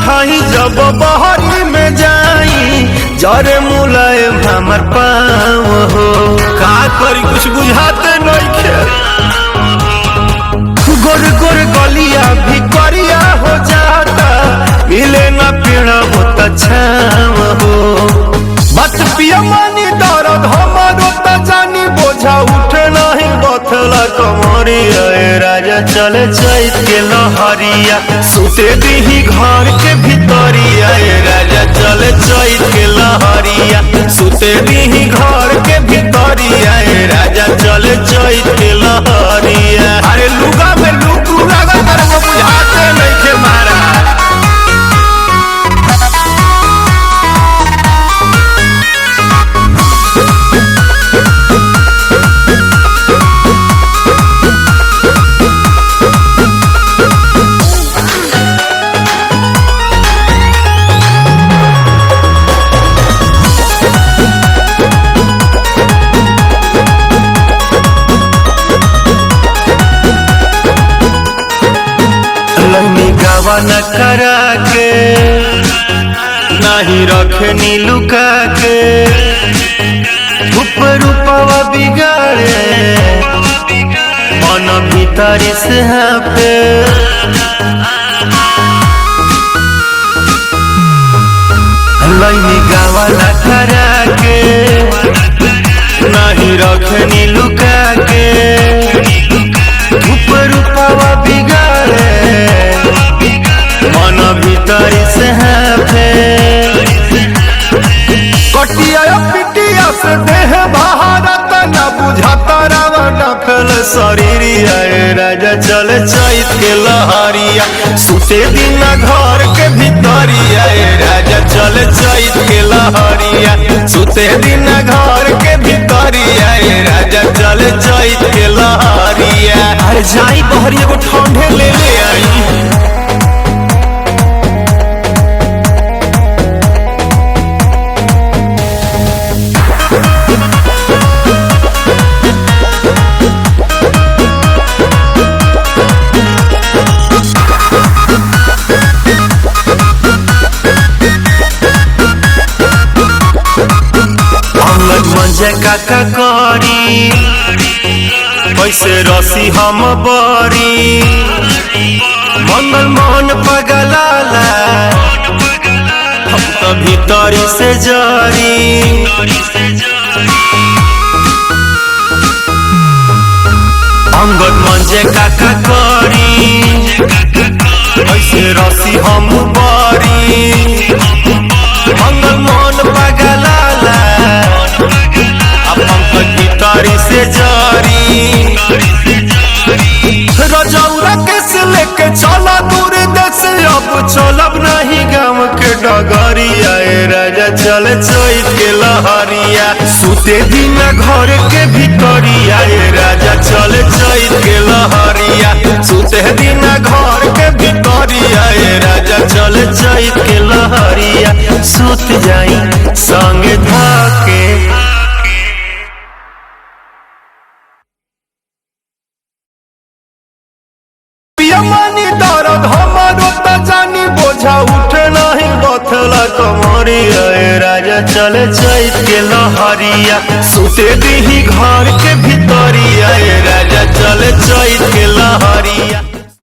उठाई जब बहरी में जाई जरे मुलायम हमर पाँव हो। का करी कुछ बुझाते नइखे। गोर गोर गलिया भी करिया हो जाता मिले न पेड़ा होता छाव हो। बात पिया मानी दर्द हमारो त जानी बोझा उठे नहीं बथला कमरिया। राजा चले चैत के लहरिया सुते दीही घर के भितरिया। राजा चले चैत के लहरिया सुते दीही घर के भितरिया। राजा चले चैत के लहरिया। अरे लुगा में लुकू लगा कर वो बुझाते नहीं के मारा। न करा के नहीं रखनी लुका के ऊपर रूपवा बिगाड़े मन भीतर से पे। लैनी गावा न करा के नहीं रखनी लुका के ऊपर रूपवा बिगाड़े मन भीतर से कटिया पिटिया से देह भारत न बुझाता रावण फैल शरीरिया। राजा चले चैत के लहरिया सुते दिन घर के भितरिया। राजा चले चैत के लहरिया सुते दिन घर के भितरिया। राजा चले चैत के लहरिया। अरे जाई बहरिया को ठंडे ले आई। काका करी कैसे रसी हम बरी मंगल मोहन पगलाला हम तो भीतरी से जरी। अंगद मंजे काका करी कैसे रसी हम बरी मंगल मोहन पगलाला भीतरी से जारी। रजौरा कैसे लेके चला दूर देश अब चलब नहीं गाँव के डगरिया। राजा चले चैत के लहरिया सुते दिन घर के भितरिया। राजा चले चैत के लहरिया सुते दिन घर के भितरिया। राजा चले चैत के लहरिया सुत जाई संग धाके। मानी दर्द हमारो त जानी बोझा उठे नहीं बथला कमरिया। राजा चले चैत के लहरिया सुते दीही घर के भितरिया। राजा चले चैत के लहरिया।